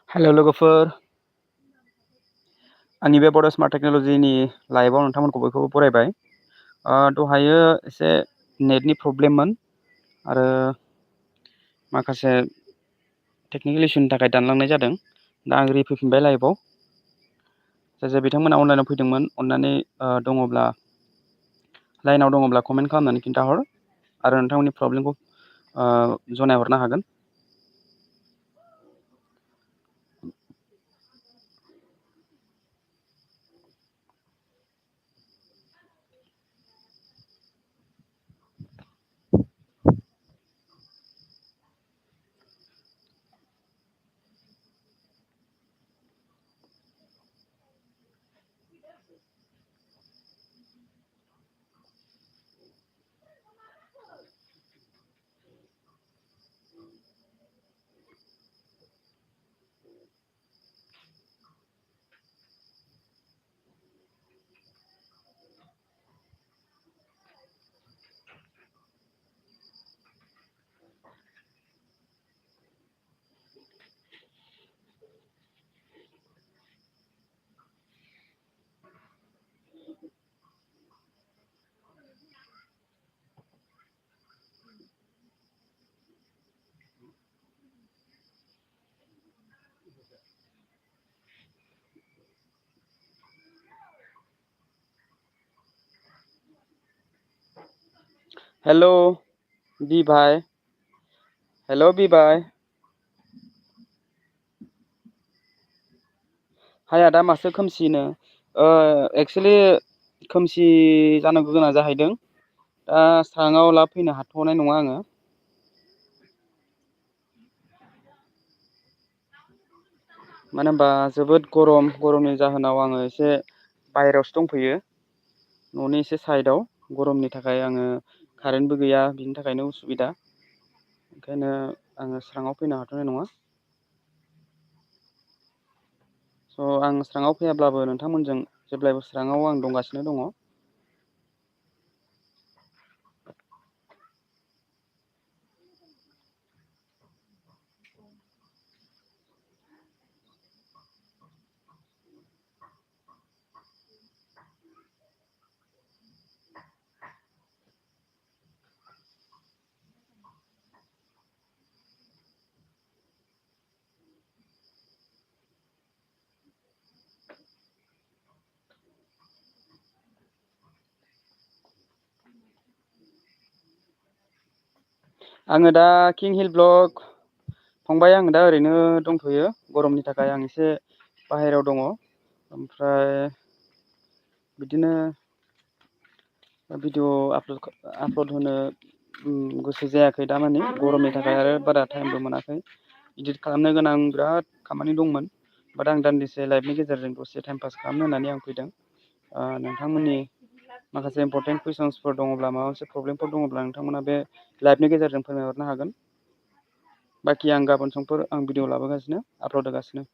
Hello लोगोफोर आंनि बे बड' स्मार्ट टेक्न'लजिनि लाइभआव नोंथांमोनखौ बयखौबो बरायबाय। दहायो एसे नेटनि प्रब्लेममोन आरो माखासे टेक्निकेल इशुनि थाखाय दानलांनाय जादों। दा आं रिफैफिनबाय लाइभआव। जाय बिथांमोना अनलाइनाव फैदोंमोन अननानै दङब्ला लाइनाव दङब्ला कमेन्ट खालामनानै खिन्थाहर आरो नोंथांमोननि प्रब्लेमखौ जनायहरनो हागोन। हेलो बिभाय, हेलो बिभाय। हाया दा मासो खोमसिनो। एक्सुलि खोमसि जानांगौ गोनां जाहैदों। दा स्राङाव फैनो हाथ'नाय नङा आङो। मानो होनबा जोबोद गरमनि जाहोनाव आङो एसे बाहेरायावसो दंफैयो। न'नि एसे साइडआव गरमनि थाखाय आङो कारेन्टबो गैया, बिनि थाखायनो उसुबिदा। ओंखायनो आङो स्राङाव फैनो हाथ'नाय नङा। स' आं स्राङाव फैयाब्लाबो नोंथांमोनजों जेब्लायबो स्राङाव आं दंगासिनो दङ। आङो दा किं हिल ब्लक फंबाय, आङो दा ओरैनो दंथ'यो। गरमनि थाखाय आं एसे बाहेरायाव दङ। ओमफ्राय बिदिनो भिडिअ आपल'ड होनो गोसो जायाखै दामानि गरमनि थाखाय आरो बारा टाइमबो मोनाखै। इदिट खालामनो गोनां बिराद खामानि दंमोन। बाट आं दान्दिसे लाइभनि गेजेरजों दसे टाइम पास खालामनो होननानै आं फैदों। नोंथांमोननि माखासे इम्परटेन्ट कुइसन्सफोर दङब्ला, माबा मोनसे प्रब्लेमफोर दङब्ला नोंथांमोना बे लाइभनि गेजेरजों फोरमायहरनो हागोन। बाखि आं गाबोन समफोर आं भिडिअ लाबोगासिनो, आपल'ड होगासिनो।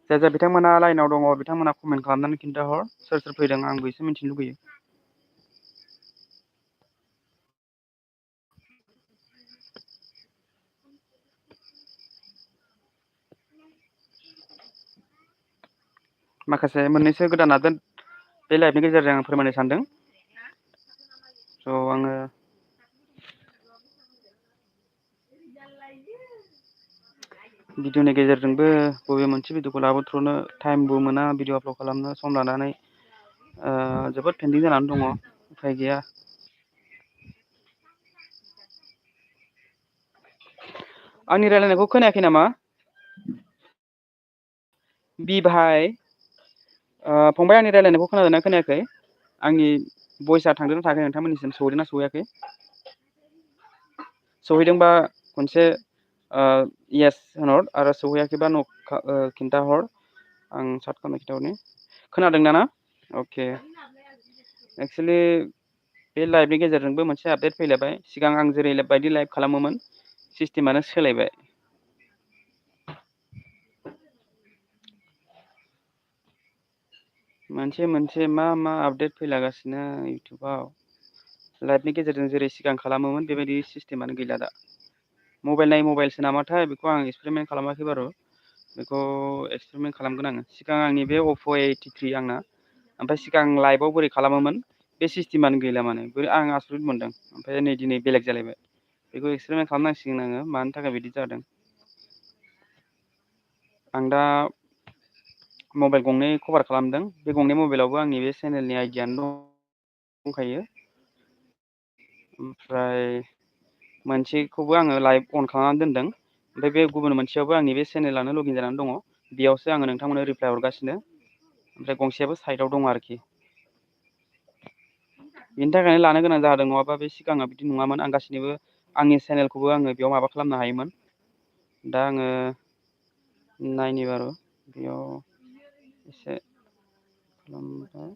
जाय जाय बिथांमोना लाइनाव दङ बिथांमोना कमेन्ट खालामनानै खिन्थाहर सोर सोर फैदों आंबो एसे मिन्थिनो लुगैयो। माखासे मोननैसो गोदान आपडेट बे लाइभनि गेजेरजों आं फोरमायनो सानदों। स' आङो भिडिअनि गेजेरजोंबो बबे मोनसे भिडिअखौ लाबोथ्र'नो टाइमबो मोना भिडिअ आपल'ड खालामनो सम लानानै जोबोद पेन्डिं जानानै दङ उफाय गैया। आंनि रायलायनायखौ खोनायाखै नामा? बि भाइ फंबाय आंनि रायलायनायखौ खोनादोंना खोनायाखै? आंनि भइसआ थांदोंना थाङाखै नोंथांमोननिसिम सहैदोंना सहैयाखै? सहैदोंबा खनसे येस होनहर आरो सहैयाखैबा खिन्थाहर आं सार्ट खालामना खिन्थाहरनि। खोनादों ना? अके एक्सुवेलि बे लाइभनि गेजेरजोंबो मोनसे आपडेट फैलायबाय। सिगां आं जेरै बायदि लाइभ खालामोमोन सिस्टेमानो सोलायबाय। मोनसे मा आपडेट फैलागासिनो इउटुबाव लाइभनि गेजेरजों जेरै सिगां खालामोमोन बेबायदि सिस्टेमानो गैला दा। मबाइल नायै मबाइलसो नामाथाय बेखौ आं एक्सपेरिमेन्ट खालामाखै बारु। बेखौ एक्सपेरिमेन्ट खालामगोन आङो। सिगां आंनि बे अप्प' 83 आंना ओमफ्राय सिगां लाइभआव बोरै खालामोमोन बे सिस्टेमानो गैला माने आं आसरित मोनदों। ओमफ्राय नै दिनै बेलेग जालायबाय। बेखौ एक्सपेरिमेन्ट खालामनांसिगोन आङो मानि थाखाय बिदि जादों। आं दा मबाइल गंनै कभार खालामदों। बे गंनै मबाइलावबो आंनि बे चेनेलनि आइडियानो दंखायो। ओमफ्राय मोनसेखौबो आङो लाइभ अन खालामनानै दोनदों। ओमफ्राय बे गुबुन मोनसेयावबो आंनि बे चेनेलानो लगिन जानानै दङ। बेयावसो आङो नोंथांमोननो रिप्लाय हरगासिनो। ओमफ्राय गंसेयाबो साइडआव दङ आरोखि। बिनि थाखायनो लानो गोनां जादों नङाबा बे सिगाङाव बिदि नङामोन। आं गासैनिबो आंनि चेनेलखौबो आङो बेयाव माबा खालामनो हायोमोन। दा आङो नायनि बारु बेयाव एसे खालामबाय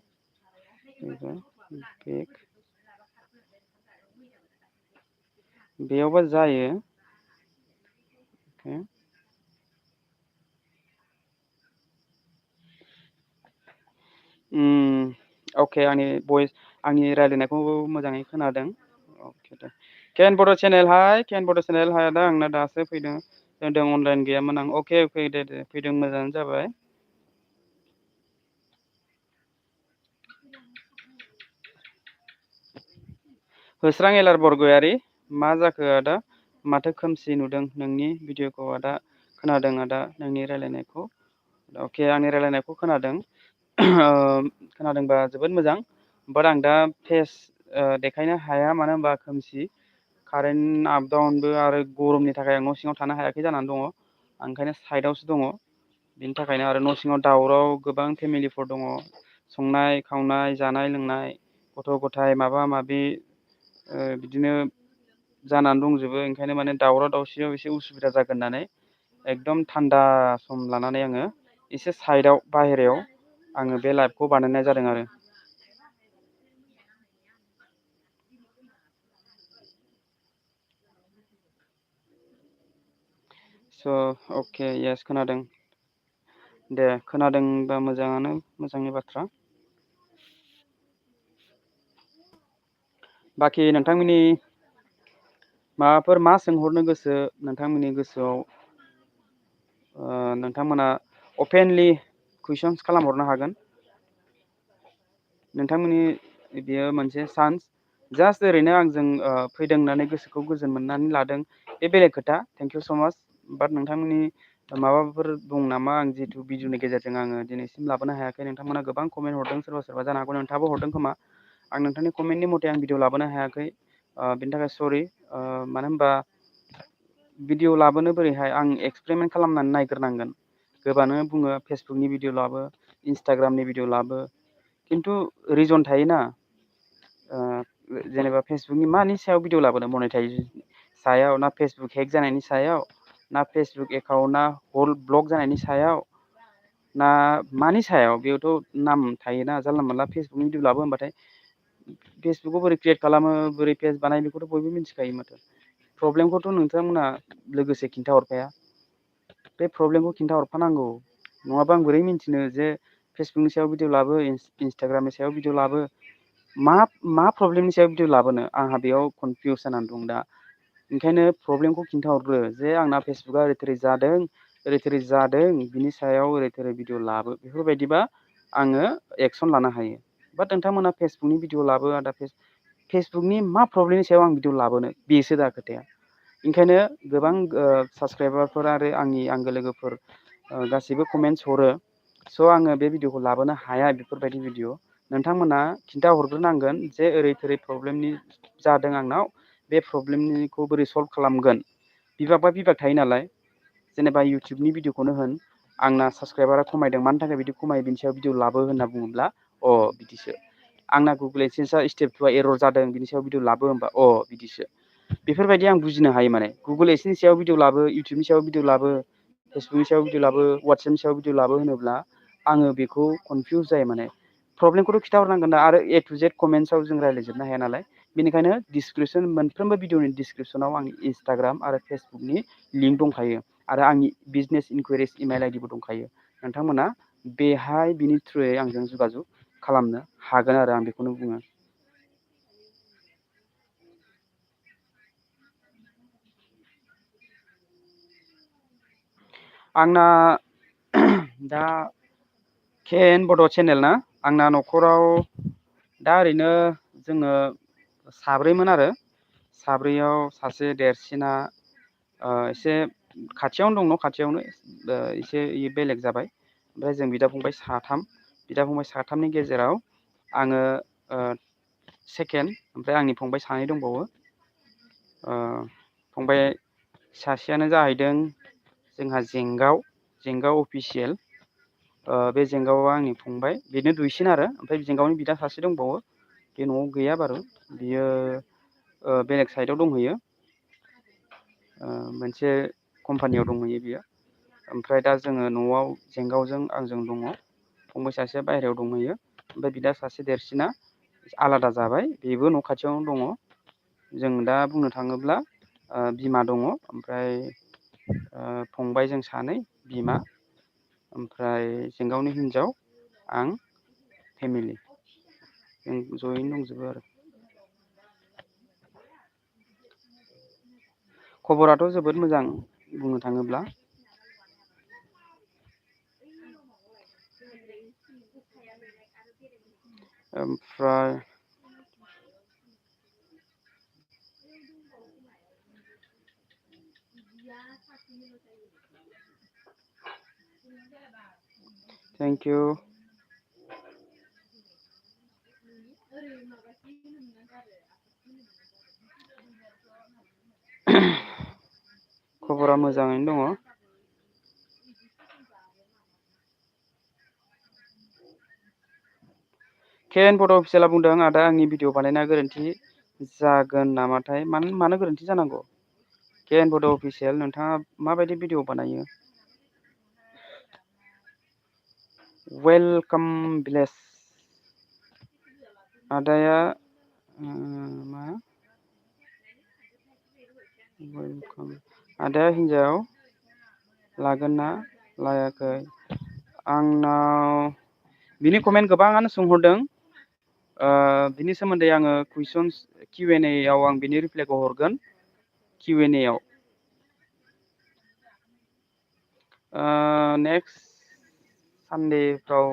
बेक बेयावबा जायो। अके आंनि रायलायनायखौ मोजाङै खोनादों। अके दे केन बड' चेनेल हाय दा आंना दासो फैदों अनलाइन गैयामोन आं। अके दे फैदों मोजाङानो जाबाय। होस्रां एलार बरगयारि मा जाखो आदा माथो खोमसि नुदों नोंनि भिडिअखौ आदा खोनादों आदा नोंनि रायलायनायखौ। अके आंनि रायलायनायखौ खोनादों। खोनादोंबा जोबोद मोजां। बाट आं दा फेस देखायनो हाया मानो होनबा खोमसि कारेन्ट आप डाउनबो आरो गरमनि थाखाय आं न' सिङाव थानो हायाखै जानानै दङ। आं ओंखायनो साइडआवसो दङ। बिनि थाखायनो आरो न' सिङाव दावराव गोबां फेमिलिफोर दङ। संनाय खावनाय जानाय लोंनाय गथ' गथाय माबा माबि बिदिनो जानानै दंजोबो। ओंखायनो माने दावराव दावसियाव एसे उसुबिदा जागोन होननानै एकदम थान्दा सम लानानै आङो एसे साइडआव बाहेरायाव आङो बे लाइभखौ बानायनाय जादों आरो। स' अके येस खोनादों। दे खोनादोंबा मोजाङानो मोजांनि बाथ्रा। बाखि नोंथांमोननि माबाफोर मा सोंहरनो गोसो नोंथांमोननि गोसोआव नोंथांमोना अपेनलि कुइसन्स खालामहरनो हागोन। नोंथांमोननि बेयो मोनसे चान्स जास्ट ओरैनो आंजों फैदों होननानै गोसोखौ गोजोन मोननानै लादों बे बेलेग खोथा। थेंक इउ स' माच। बाट नोंथांमोननि माबाफोर दं नामा आं जितु भिडिअनि गेजेरजों आङो दिनैसिम लाबोनो हायाखै। नोंथांमोना गोबां कमेन्ट हरदों सोरबा जानो हागौ नोंथाङाबो हरदों खोमा। आं नोंथांनि कमेन्टनि मथे आं भिडिअ लाबोनो हायाखै। बिनि थाखाय सरि। मानो होनबा भिडिअ लाबोनो बोरैहाय आं एक्सपेरिमेन्ट खालामनानै नायग्रोनांगोन। गोबानो बुङो फेसबुकनि भिडिअ लाबो इन्सटाग्रामनि भिडिअ लाबो खिन्थु रिजन थायोना। जेनेबा फेसबुकनि मानि सायाव भिडिअ लाबोनो मनेटाइजेसननि सायाव ना फेसबुक हेक जानायनि सायाव ना फेसबुक एकाउन्टना हल ब्लक जानायनि सायाव ना मानि सायाव बेयावथ' नाम थायोना। जानला मोनला फेसबुकनि भिडिअ लाबो होनबाथाय फेसबुकखौ बोरै क्रिएट खालामो बोरै पेज बानायो बेखौथ' बयबो मिथिखायो माथो प्रब्लेमखौथ' नोंथांमोना लोगोसे खिन्थाहरखाया बे प्रब्लेमखौ खिन्थाहरफानांगौ नङाबा आं बोरै मिन्थिनो जे फेसबुकनि सायाव भिडिअ लाबो इन्सटाग्रामनि सायाव भिडिअ लाबो मा प्रब्लेमनि सायाव भिडिअ लाबोनो आंहा बेयाव कनफिउस जानानै दं दा ओंखायनो प्रब्लेमखौ खिन्थाहरग्रो जे आंना फेसबुकआ ओरै थोरै जादों ओरै थोरै जादों बिनि सायाव ओरै थोरै भिडिअ लाबो बेफोरबायदिबा आङो एक्सन लानो हायो बाट नोंथांमोना फेसबुकनि भिडिअ लाबो दा फेसबुकनि मा प्रब्लेमनि सायाव आं भिडिअ लाबोनो बेसो दा खोथाया ओंखायनो गोबां साबसक्राइबारफोर आरो आंनि आंगो लोगोफोर गासैबो कमेन्टस हरो स' आङो बे भिडिअखौ लाबोनो हाया बेफोरबायदि भिडिअ नोंथांमोना खिन्था हरग्रोनांगोन जे ओरै थोरै प्रब्लेमनि जादों आंनाव बे प्रब्लेमनिखौ बोरै सल्भ खालामगोन बिभाग बा बिभाग थायो नालाय जेनेबा इउटुबनि भिडिअखौनो होन आंना साबसक्राइबारा खमायदों मानि थाखाय बिदि खमायो बिनि सायाव भिडिअ लाबो होनना बुङोब्ला बिदिसो आंना गुगोल एडसेन्सआ स्टेप 2 एरर जादों बिनि सायाव भिडिअ लाबो होनबा बिदिसो बेफोरबायदि आं बुजिनो हायो माने गुगोल एडसेन्सनि सायाव भिडिअ लाबो इउटुबनि सायाव भिडिअ लाबो फेसबुकनि सायाव भिडिअ लाबो वाट्सएपनि सायाव भिडिअ लाबो होनोब्ला आङो बेखौ कनफिउस जायो माने प्रब्लेमखौथ' खिन्थाहरनांगोन ना आरो ए टु जेड कमेन्ट्सआव जों रायज्लायजोबनो हाया नालाय बेनिखायनो डिसक्रिपसन मोनफ्रोमबो भिडिअनि डिसक्रिपसनाव आंनि इन्सटाग्राम आरो फेसबुकनि लिंक दंखायो आरो आंनि बिजनेस इनकुवेरिस इमेल आइडिबो दंखायो नोंथांमोना बेहाय बिनि थ्रुयै आंजों जगाजग खालामनो हागोन आरो आं बेखौनो बुङो आंना दा केएन बड' चेनेल ना आंना न'खराव दा ओरैनो जोङो साब्रैमोन आरो साब्रैयाव सासे देरसिना एसे खाथियावनो दं न' खाथियावनो एसे बेलेग जाबाय ओमफ्राय जों बिदा फंबाय साथामनि गेजेराव आङो सेकेन्ड ओमफ्राय आंनि फंबाय सानै दंबावो फंबाय सासेयानो जाहैदों जोंहा जेंगाव अफिसियेल बे जेंगावआ आंनि फंबाय बेनो दुइसिन आरो ओमफ्राय जेंगावनि बिदा सासे दंबावो बे न'आव गैया बारु बियो बेलेग साइडआव दंहैयो मोनसे कम्पानियाव दंहैयो बियो ओमफ्राय दा जोङो न'आव जेंगावजों आंजों दङ फंबाय सासेया बाहेरायाव दंहैयो ओमफ्राय बिदा सासे देरसिना आलादा जाबाय बेबो न' खाथियावनो दङ जों दा बुंनो थाङोब्ला बिमा दङ ओमफ्राय फंबायजों सानै बिमा ओमफ्राय जेंगावनि हिन्जाव आं फेमिलि जों जयैनो दंजोबो आरो खबराथ' जोबोद मोजां बुंनो थाङोब्ला ओमफ्राय थेंक इउ खबरा मोजाङैनो दङ केएन बड' अफिसियेला बुंदों आदा आंनि भिडिअ बानायनाया गोरोन्थि जागोन नामाथाय मानो गोरोन्थि जानांगौ केएन बड' अफिसियेल नोंथाङा माबायदि भिडिअ बानायो वेलकाम भिलेज आदाया मा आदाया हिन्जाव लागोन ना लायाखै आंनाव बिनि कमेन्ट गोबाङानो सोंहरदों बिनि सोमोन्दै आङो कुइसन्स किउ एन ए आव आं बिनि रिप्लाइखौ हरगोन किउ एन ए आव नेक्स्ट सानडेफ्राव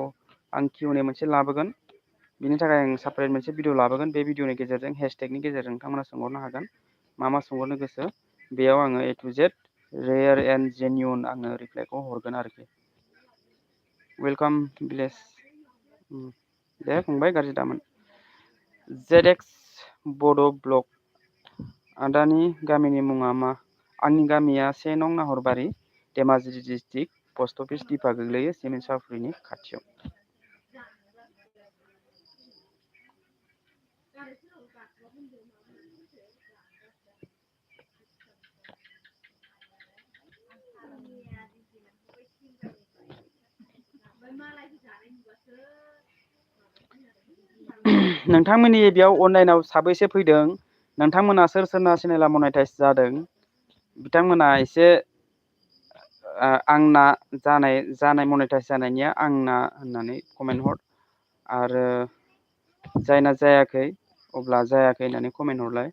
आं किउ एन ए मोनसे लाबोगोन बिनि थाखाय आं सापारेट मोनसे भिडिअ लाबोगोन बे भिडिअनि गेजेरजों हेशटेगनि गेजेरजों नोंथांमोना सोंहरनो हागोन मा सोंहरनो गोसो बेयाव आङो ए टु जेड रेयार एन्ड जेनिउन आङो रिप्लाइखौ हरगोन आरोखि वेलकाम भिलेज दे फंबाय गाज्रि दामोन जेड एक्स बड' ब्लग आदानि गामिनि मुङा मा आंनि गामिया 1 नं नाहरबारि धेमाजि डिस्ट्रिक्ट पस्ट अफिस दिफा गोग्लैयो सिमेन्ट सापरिनि खाथियाव नोंथांमोननि बेयाव अनलाइनाव साबैसे फैदों नोंथांमोना सोर सोरना चेनेला मनेटाइज जादों बिथांमोना एसे आंना जानाय मनेटाइज जानायनिया आंना होननानै कमेन्ट हर आरो जायना जायाखै अब्ला जायाखै होननानै कमेन्ट हरलाय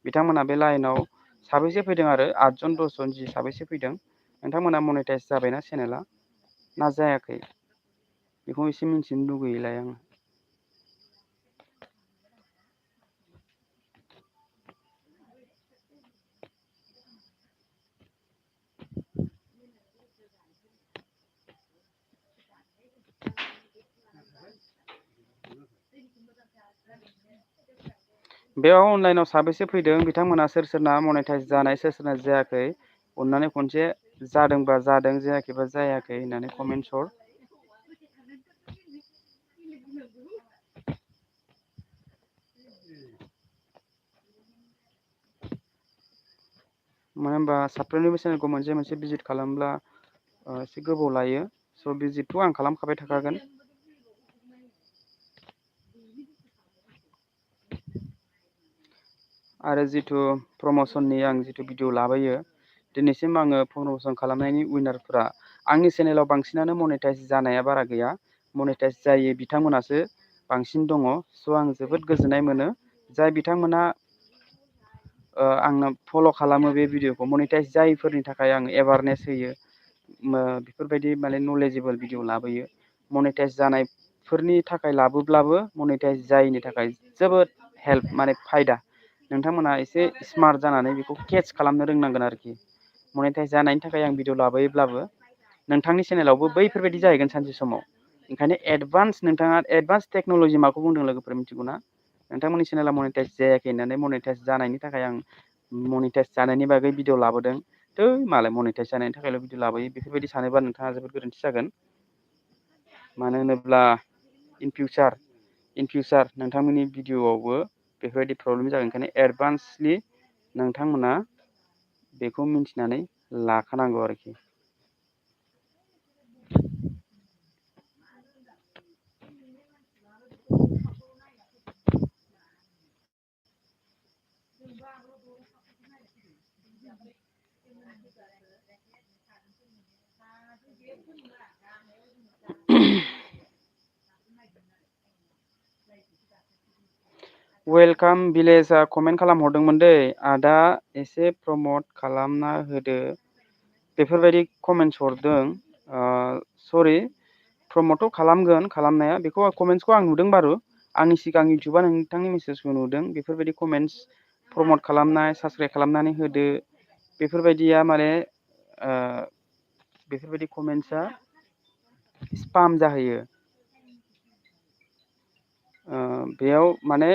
बिथांमोना बे लाइनाव साबैसे फैदों आरो 8 जन 10 जन जि साबैसे फैदों नोंथांमोना मनेटाइज जाबायना चेनेला ना जायाखै बेखौ एसे मिन्थिनो लुगैयोलाय आं बेयाव अनलाइनाव साबैसे फैदों बिथांमोना सोर सोरना मनेटाइज जानाय सोर सोरना जायाखै अन्नानै खनसे जादोंबा जादों जायाखैबा जायाखै होननानै कमेन्ट हर मानो होनबा साफ्रोमनिबो चेनेलखौ मोनसे मोनसे भिजिट खालामब्ला एसे गोबाव लायो स' भिजिटथ' आं खालामखाबाय थाखागोन आरो जिथु प्रमसननि आं जिथु भिडिअ लाबोयो दिनैसिम आङो प्रमसन खालामनायनि उइनारफोरा आंनि चेनेलाव बांसिनानो मनेटाइज जानाया बारा गैया मनेटाइज जायै बिथांमोनासो बांसिन दङ स' आं जोबोद गोजोननाय मोनो जाय बिथांमोना आंनो फल' खालामो बे भिडिअखौ मनेटाइज जायैफोरनि थाखाय आं एवारनेस होयो बेफोरबायदि माने नलेजेबोल भिडिअ लाबोयो मनेटाइज जानायफोरनि थाखाय लाबोब्लाबो मनेटाइज जायैनि थाखाय जोबोद हेल्प माने फायदा नोंथांमोना एसे स्मार्ट जानानै बेखौ केट्च खालामनो रोंनांगोन आरोखि मनेटाइज जानायनि थाखाय आं भिडिअ लाबोयोब्लाबो नोंथांनि चेनेलावबो बैफोरबायदि जाहैगोन सानसे समाव ओंखायनो नोंथाङा एडभान्स टेक्न'लजि माखौ बुंदों लोगोफोर मिथिगौ ना नोंथांमोननि चेनेला मनेटाइज जायाखै होननानै मनेटाइज जानायनि थाखाय आं मनेटाइज जानायनि बागै भिडिअ लाबोदों मालाय मनेटाइज जानायनि थाखायल' भिडिअ लाबोयो बेफोरबायदि सानोबा नोंथाङा जोबोद गोरोन्थि जागोन मानो होनोब्ला इन फिउचार नोंथांमोननि भिडिअआवबो बेफोरबायदि प्रब्लेम जागोन ओंखायनो एडभान्सलि नोंथांमोना बेखौ मिन्थिनानै लाखानांगौ आरोखि वेलकाम भिलेजआ कमेन्ट खालामहरदोंमोन दै आदा एसे प्रमट खालामना होदो बेफोरबायदि कमेन्ट्स हरदों सरि प्रमटथ' खालामगोन खालामनाया बेखौ कमेन्ट्सखौ आं नुदों बारु आंनि सिगां इउटुबा नोंथांनि मेसेजखौ नुदों बेफोरबायदि कमेन्ट्स प्रमट खालामनाय साबसक्राइब खालामनानै होदो बेफोरबायदिया माने बेफोरबायदि कमेन्ट्सआ स्पाम जाहैयो बेयाव माने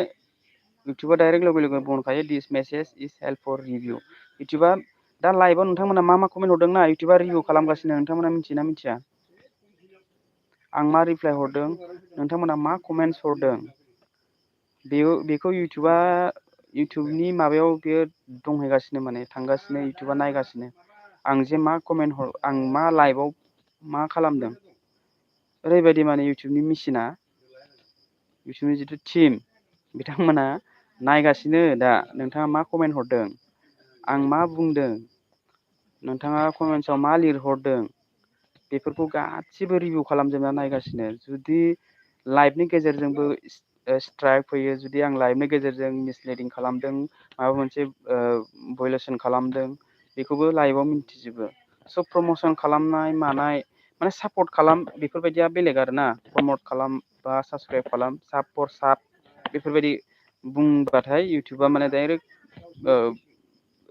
इउटुबा डाइरेक्ट लोगो लोगो बुंखायो this message is help for review इउटुबा दा लाइभआव नोंथांमोना मा कमेन्ट हरदोंना इउटुबा रिभिउ खालामगासिनो नोंथांमोना मिथियोना मिथिया आं मा रिप्लाइ हरदों नोंथांमोना मा कमेन्ट्स हरदों बेखौ इउटुबनि माबायाव बेयो दंहैगासिनो माने थांगासिनो इउटुबा नायगासिनो आं जे मा कमेन्ट आं मा लाइभआव मा खालामदों ओरैबायदि माने इउटुबनि मेसिना इउटुबनि जिथु टिम बिथांमोना नायगासिनो दा नोंथाङा मा कमेन्ट हरदों आं मा बुंदों नोंथाङा कमेन्ट्सआव मा लिरहरदों बेफोरखौ गासिबो रिभिउ खालामजोबना नायगासिनो जुदि लाइभनि गेजेरजोंबो स्ट्राइक फैयो जुदि आं लाइभनि गेजेरजों मिसलिडिं खालामदों माबा मोनसे भायलेसन खालामदों बेखौबो लाइभआव मिन्थिजोबो स' प्रमसन खालामनाय मानाय माने सापर्ट खालाम बेफोरबायदिया बेलेग आरोना प्रमट खालाम बा साबसक्राइब खालाम बेफोरबायदि बुंबाथाय इउटुबा माने डाइरेक्ट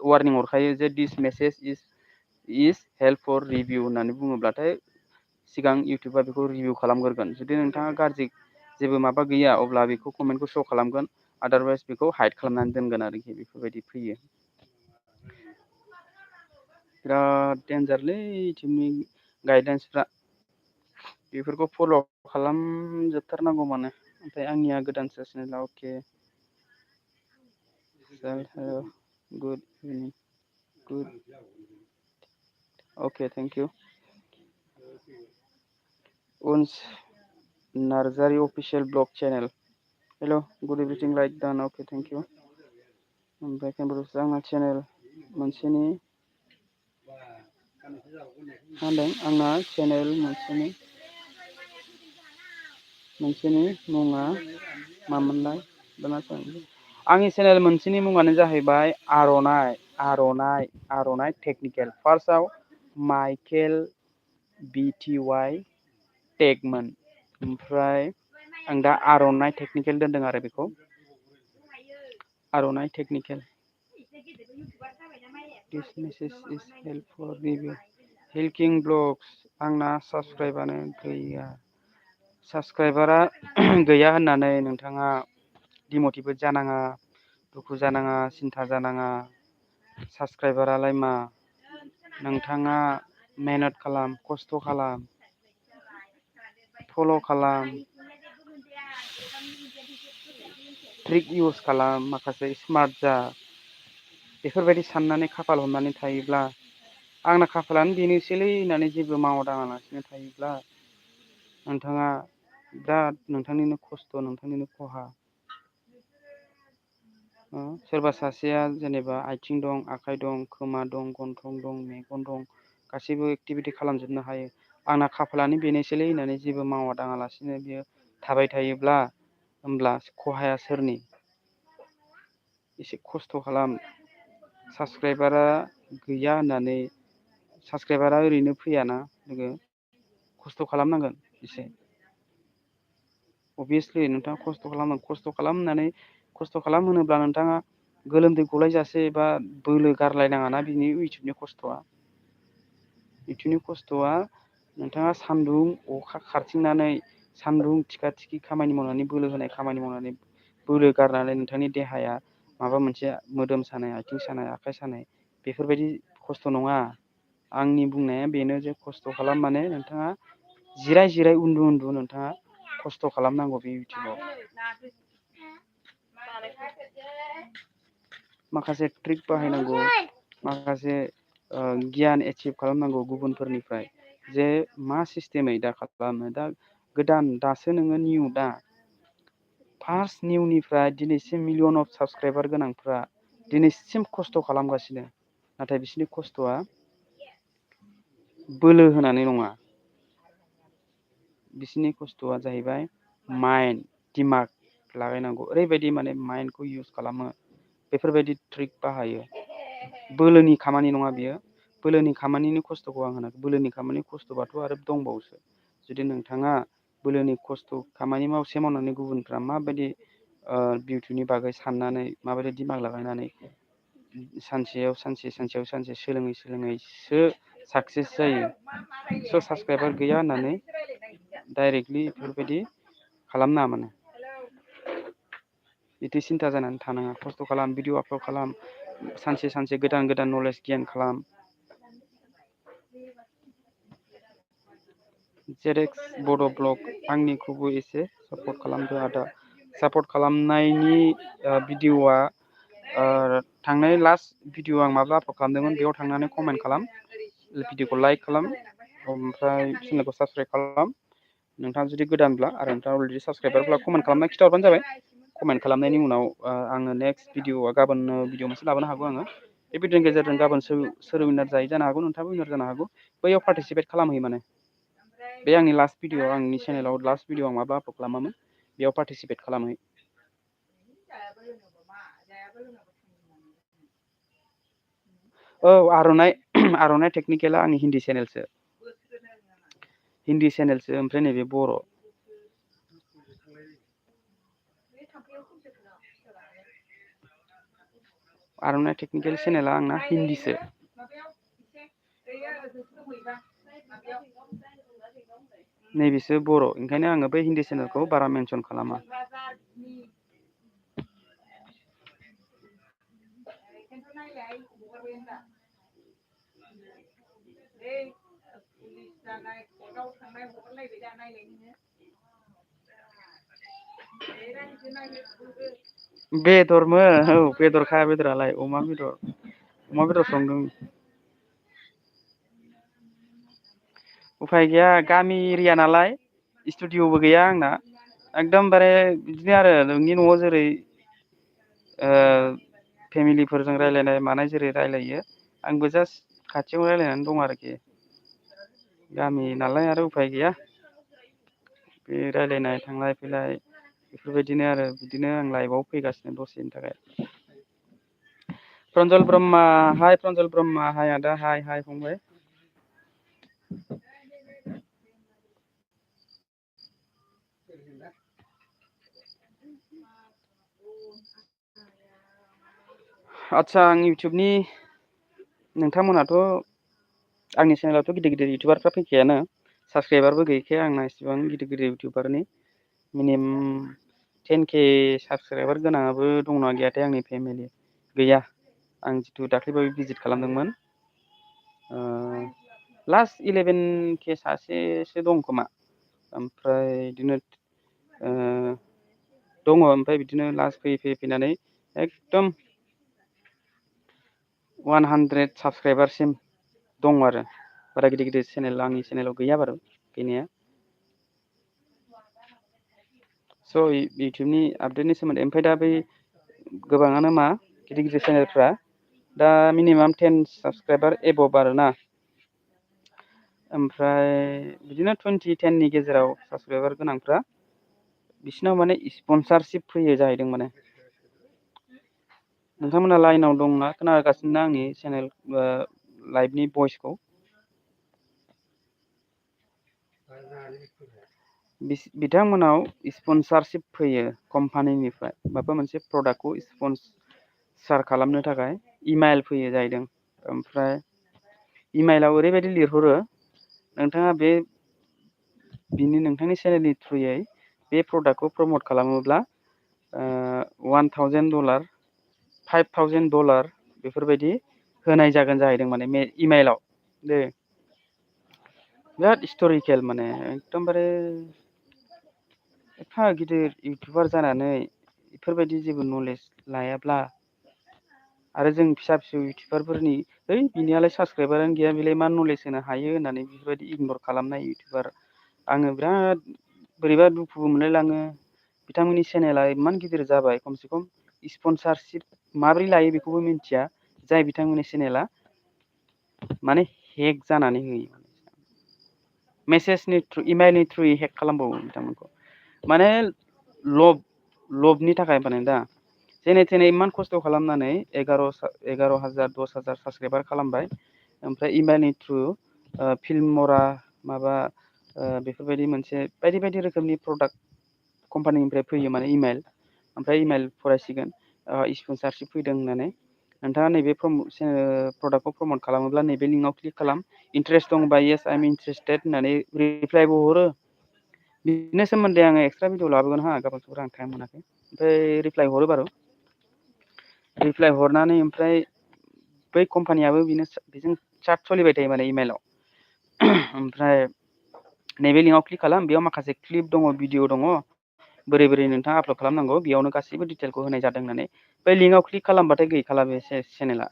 वार्निं हरखायो जे this message is help for review होननानै बुङोब्लाथाय सिगां इउटुबा बेखौ रिभिउ खालामग्रोगोन जुदि नोंथाङा गाज्रि जेबो माबा गैया अब्ला बेखौ कमेन्टखौ श' खालामगोन आदारवाइस बेखौ हाइड खालामनानै दोनगोन आरोखि बेफोरबायदि फैयो बिराद डेन्जारलै इउटुबनि गाइडेन्सफ्रा बेफोरखौ फल' खालामजोबथारनांगौ माने ओमफ्राय आंनिया गोदानसो चेनेला okay good okay thank you उन्स नार्जारि अफिसियेल ब्लग चेनेल हेल' गुड एभ्रिथिं लाइक डान अके थेंक इउ। ओमफ्राय केमब्रिज आंना चेनेल मोनसेनि मा होनदों आंना चेनेल मोनसेनि मुङा मामोनलाय आंनि चेनेल मोनसेनि मुङानो जाहैबाय आर'नाइ टेकनिकेल। फार्स्टआव माइकेल BTY टेगमोन, ओमफ्राय आं दा आर'नाइ टेकनिकेल दोनदों आरो बेखौ आर'नाइ technical. This message is help for review helping blogs. आंना साबसक्राइबानो गैया। साबसक्राइबारा गैया होननानै नोंथाङा डिमटिभेट जानाङा, दुखु जानाङा, सिन्था जानाङा। साबसक्राइबारालाय मा, नोंथाङा मेहनत खालाम, खस्थ' खालाम, फल' खालाम, ट्रिक इउस खालाम, माखासे स्मार्ट जा। बेफोरबायदि साननानै खाफाल हमनानै थायोब्ला, आंना खाफालानो बेनोसैलै होननानै जेबो मावा दाङालासिनो थायोब्ला नोंथाङा बिराद नोंथांनिनो खस्थ', नोंथांनिनो खहा। सोरबा सासेया जेनेबा आथिं दं, आखाइ दं, खोमा दं, गन्थं दं, मेगन दं, गासैबो एक्टिभिटि खालामजोबनो हायो। आंना खाफालानो बेनोसैलै होननानै जेबो मावा दाङालासिनो बियो थाबाय थायोब्ला, होमब्ला खहाया सोरनि? एसे खस्थ' खालाम। साबसक्राइबारा गैया होननानै साबसक्राइबारा ओरैनो फैयाना लोगो, खस्थ' खालामनांगोन एसे। अभियासलि नोंथाङा खस्थ' खालामनांगोन। खस्थ' खालाम होनोब्ला नोंथाङा गोलोमदै गलायजासे बा बोलो गारलायनाङाना बिनि इउटुबनि खस्थ'आ। इउटुबनि खस्थ'आ नोंथाङा सान्दुं अखा खारथिंनानै, सान्दुं थिखा थिखि खामानि मावनानै, बोलो होनाय खामानि मावनानै, बोलो गारनानै नोंथांनि देहाया माबा मोनसे मोदोम सानाय, आथिं सानाय, आखाइ सानाय, बेफोरबायदि खस्थ' नङा। आंनि बुंनाया बेनो जे खस्थ' खालाम माने नोंथाङा जिराय जिराय, उन्दु उन्दु नोंथाङा खस्थ' खालामनांगौ बे इउटुबाव। माखासे ट्रिक बाहायनांगौ, माखासे गियान एचिभ खालामनांगौ गुबुनफोरनिफ्राय, जे मा सिस्टेमै दा खालामो। दा गोदान, दासो नोङो निउ, दा फार्स्ट निउनिफ्राय दिनैसिम मिलियन अफ साबसक्राइबार गोनांफ्रा दिनैसिम खस्थ' खालामगासिनो। नाथाय बिसोरनि खस्थ'आ बोलो होनानै नङा, बिसोरनि खस्थ'आ जाहैबाय माइन्ड, दिमाग लागायनांगौ। ओरैबायदि माने माइन्डखौ इउज खालामो, बेफोरबायदि ट्रिक बाहायो। बोलोनि खामानि नङा बियो। बोलोनि खामानिनि खस्थ'खौ आं होनाखै। बोलोनि खामानि खस्थ'बाथ' आरो दंबावोसो। जुदि नोंथाङा बोलोनि खस्थ' खामानि मावनानै गुबुनफ्रा माबायदि इउटुबनि बागै साननानै, माबायदि दिमाग लागायनानै सानसेयाव सानसे सोलोङैसो साक्सेस जायो। स' साबसक्राइबार गैया होननानै डाइरेक्टलि बेफोरबायदि खालामनाङा माने। बिदि सिन्था जानानै थानाङा। खस्थ' खालाम, भिडिअ आपल'ड खालाम, सानसे गोदान गोदान नलेज गेइन खालाम। जेरेक्स बड' ब्लग, आंनिखौबो एसे सापर्ट खालामदो आदा। सापर्ट खालामनायनि भिडिअआ थांनाय लास्ट भिडिअ आं माब्ला आपल'ड खालामदोंमोन बेयाव थांनानै कमेन्ट खालाम, भिडिअखौ लाइक खालाम, ओमफ्राय चेनेलखौ साबसक्राइब खालाम। नोंथाङा जुदि गोदानब्ला आरो नोंथाङा अलरेडि साबसक्राइबारब्ला कमेन्ट खालामना खिन्थाहरबानो जाबाय। कमेन्ट खालामनायनि उनाव आङो नेक्स्ट भिडिअआ गाबोन भिडिअ मोनसे लाबोनो हागौ आङो। बे भिडिअनि गेजेरजों गाबोन सोर उइनार जायो जानो हागौ, नोंथाङाबो उइनार जानो हागौ। बैयाव पार्टिसिपेट खालामहैयो माने। बे आंनि लास्ट भिडिअ, आंनि चेनेलाव लास्ट भिडिअ आं माब्ला आपल'ड खालामामोन बेयाव पार्टिसिपेट खालामहै। औ, आर'नाइ टेकनिकेला आंनि हिन्दी चेनेलसो, ओमफ्राय नैबे बर'। आर'नाइ टेकनिकेल चेनेला आंना हिन्दीसो। नैबेसो बर', ओंखायनो आङो बै हिन्दी चेनेलखौ बारा मेनसन खालामा। बेदरमोन, औ बेदरखा, बेदरालाय अमा बेदर संदों। उफाय गैया, गामि एरिया नालाय, स्टुडिअ'बो गैया आंना। एकदमबारे बिदिनो आरो नोंनि न'आव जेरै फेमिलिफोरजों रायलायनाय मानाय जेरै रायलायो आंबो जास्ट खाथियाव रायलायनानै दं आरोखि गामि नालाय आरो उफाय गैया बे रायलायनाय थांलाय फैलाय बेफोरबायदिनो आरो बिदिनो आं लाइभआव फैगासिनो दसेनि थाखाय प्रन्जल ब्रह्म हाय प्रन्जल ब्रह्म हाय आदा हाय फंबाय आदसा आं इउटुबनि नोंथांमोनाथ' आंनि चेनेलावथ' गिदिर गिदिर इउटुबारफ्रा फैखायानो साबसक्राइबारबो गैखाया आंना इसिबां गिदिर गिदिर इउटुबारनि मिनिमाम 10K साबसक्राइबार गोनाङाबो दंना गैयाथाय आंनि फेमिलि गैया आं जिथु दाख्लैबावै भिजिट खालामदोंमोन लास्ट 11K सासेसो दं खोमा ओमफ्राय बिदिनो दङ ओमफ्राय बिदिनो लास्ट फैनानै एकदम 100 साबसक्राइबारसिम दं आरो बारा गिदिर गिदिर चेनेल आंनि चेनेलाव गैया बारु गैनाया स' इउटुबनि आपडेटनि सोमोन्दै ओमफ्राय दा बै गोबाङानो मा गिदिर गिदिर चेनेलफ्रा दा मिनिमाम 10 साबसक्राइबार एबभ आरोना ओमफ्राय बिदिनो 2010नि गेजेराव साबसक्राइबार गोनांफ्रा बिसिनाव माने स्पनसारशिप फैयो जाहैदों माने नोंथांमोना लाइनाव दंना खोनागासिनो ना आंनि चेनेल लाइभनि भइसखौ बिथांमोनाव स्पनसारशिप फैयो कम्पानिनिफ्राय माबा मोनसे प्रडाक्टखौ स्पन्सार खालामनो थाखाय इमाइल फैयो जाहैदों ओमफ्राय इमाइलाव ओरैबायदि लिरहरो नोंथाङा बिनि नोंथांनि चेनेलनि थ्रुयै बे प्रडाक्टखौ प्रमट खालामोब्ला $1000 $5000 बेफोरबायदि होनाय जागोन जाहैदों माने इमाइलाव दे बिराद हिस्ट'रिकेल माने एकदमबारे एफा गिदिर इउटुबार जानानै बेफोरबायदि जेबो नलेज लायाब्ला आरो जों फिसा फिसौ इउटुबारफोरनि बिनियालाय साबसक्राइबारानो गैया बेलाय मा नलेज होनो हायो होननानै बेफोरबायदि इगनर खालामनाय इउटुबार आङो बिराद बोरैबा दुखुबो मोनलायलाङो बिथांमोननि चेनेला इमान गिदिर जाबाय खमसे खम स्पनसारशिप माबोरै लायो बेखौबो मिथिया जाय बिथांमोननि चेनेला माने हेक जानानै होयो मेसेजनि थ्रु इमाइलनि थ्रुयै हेक खालामबावो बिथांमोनखौ माने लबनि थाखाय माने दा जेने थेने इमान खस्थ' खालामनानै 11,000 10,000 साबसक्राइबार खालामबाय ओमफ्राय इमाइलनि थ्रु फिल्म मरा माबा बेफोरबायदि मोनसे बायदि बायदि रोखोमनि प्रडाक्ट कम्पानिनिफ्राय फैयो माने इमाइल ओमफ्राय इमाइल फरायसिगोन स्पनसारशिप फैदों होननानै नोंथाङा नैबे प्रडाक्टखौ प्रमट खालामोब्ला नैबे लिंकआव क्लिक खालाम इन्टारेस्ट दंबा येस आइ एम इन्टारेस्टेड होननानै रिप्लाइबो हरो बिनि सोमोन्दै आङो एक्सट्रा भिडिअ लाबोगोन गाबोन समफोर आं टाइम मोनाखै ओमफ्राय रिप्लाय हरो बारु रिप्लाय हरनानै ओमफ्राय बै कम्पानियाबो बेजों चार्ट सोलिबाय थायो माने इमाइलाव ओमफ्राय नैबे लिंकआव क्लिक खालाम बेयाव माखासे क्लिप दङ भिडिअ दङ बोरै नोंथाङा आपलड खालामनांगौ बेयावनो गासैबो डिटेलखौ होनाय जादों होननानै बै लिंकआव क्लिक खालामबाथाय गैखाला बे चेनेला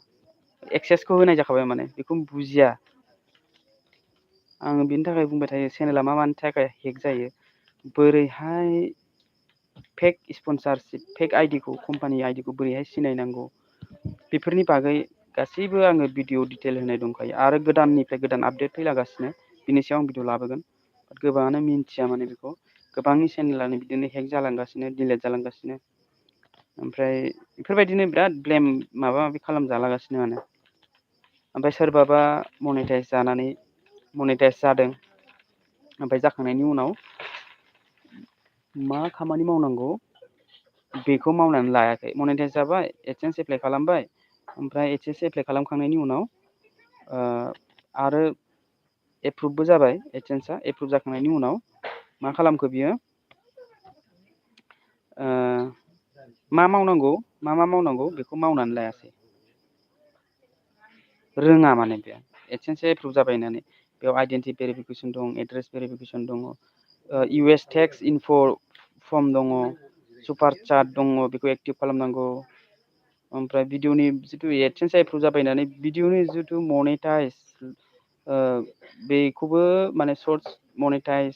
एक्सेसखौ होनाय जाखाबाय माने बेखौ बुजिया आङो बिनि थाखाय बुंबाय थायो चेनेला मानि थाखाय हेक जायो बोरैहाय फेक स्पनसारशिप फेक आइडिखौ कम्पानि आइडिखौ बोरैहाय सिनायनांगौ बेफोरनि बागै गासैबो आङो भिडिअ डिटेल होनाय दंखायो आरो गोदाननिफ्राय गोदान आपडेट फैलागासिनो बिनि सायाव आं भिडिअ लाबोगोन गोबाङानो मिन्थिया माने बेखौ गोबांनि चेनेलानो बिदिनो हेक जालांगासिनो डिलेट जालांगासिनो ओमफ्राय बेफोरबायदिनो बिराद ब्लेम माबा माबि खालामजालागासिनो माने ओमफ्राय सोरबाबा मनिटाइस जादों ओमफ्राय जाखांनायनि उनाव मा खामानि मावनांगौ बेखौ मावनानै लायाखै मनिटाइस जाबाय एडसेन्स एप्लाइ खालामबाय ओमफ्राय एडसेन्स एप्लाइ खालामखांनायनि उनाव आरो एप्रुभबो जाबाय एडसेन्सआ एप्रुभ जाखांनायनि उनाव मा खालामखो बियो मा मावनांगौ बेखौ मावनानै लायासै रोङा माने बे एडसेन्सआ एप्रुभ जाबाय होननानै बेयाव आइडेन्टि भेरिफिकेसन दं एड्रेस भेरिफिकेसन दङ U tax info' form दङ सुपार चार्ट दङ बेखौ एक्टिभ खालामनांगौ ओमफ्राय भिडिअनि जिथु एडसेन्स एप्रुभ जाबाय होननानै भिडिअनि जिथु मनेटाइज बेखौबो माने सर्टस मनेटाइज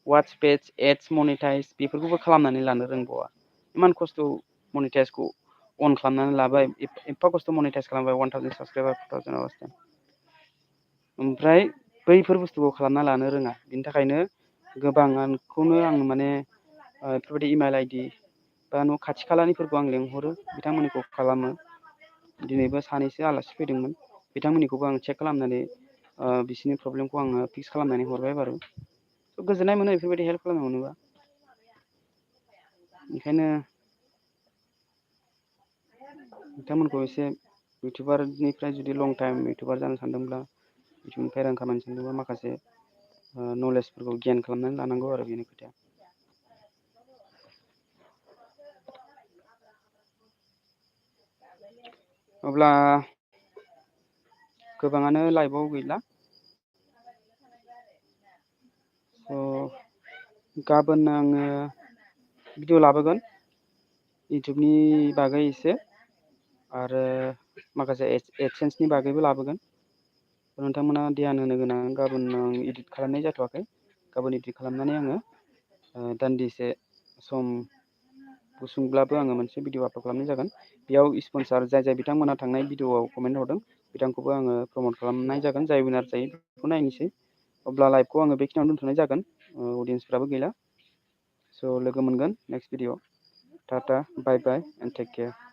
वाट्स पेज एड्स मनिटाइज बेफोरखौबो खालामनानै लानो रोंबावा। इमान खस्थ' मनिटाइजखौ अन खालामनानै लाबाय, एफा खस्थ' मनिटाइज खालामबाय 1000 साबसक्राइबार 4000 आवार्स टाइम, ओमफ्राय बैफोर बुस्थुखौ खालामना लानो रोङा। बिनि थाखायनो गोबांखौनो आं माने बेफोरबायदि इमेल आइडि बा न' खाथि खालानिफोरखौ आं लेंहरो, बिथांमोननिखौ खालामो। दिनैबो सानैसो आलासि फैदोंमोन, बिथांमोननिखौबो आं चेक खालामनानै बिसोरनि प्रब्लेमखौ आङो फिक्स खालामनानै हरबाय बारु। गोजोननाय मोनो बेफोरबायदि हेल्प खालामनो मोनोबा। ओंखायनो बिथांमोनखौ एसे इउटुबारनिफ्राय जुदि लं टाइम इउटुबार जानो सानदोंब्ला, इउटुबनिफ्राय रां खामायनो सानदोंब्ला माखासे नलेजफोरखौ गेइन खालामनानै लानांगौ आरो बेनो खोथाया। अब्ला गोबाङानो लाइभआव गैला। गाबोन आङो भिडिअ लाबोगोन इउटुबनि बागै एसे, आरो माखासे एडसेन्सनि बागैबो लाबोगोन। नोंथांमोना ध्यान होनो गोनां, गाबोन आं इडिट खालामनाय जाथ'वाखै। गाबोन इडिट खालामनानै आङो दान्दिसे सम गुसुंब्लाबो आङो मोनसे भिडिअ आपल'ड खालामनाय जागोन। बेयाव स्पन्सार जाय बिथांमोना थांनाय भिडिअआव कमेन्ट हरदों बिथांखौबो आङो प्रमट खालामनाय जागोन। जाय उइनार जायो बेखौ नायनोसै। अब्ला लाइभखौ आङो बेखिनियावनो दोनथ'नाय जागोन, अडियेन्सफ्राबो गैला। स' लोगो मोनगोन नेक्स्ट भिडिअ। टाटा bye bye and take care.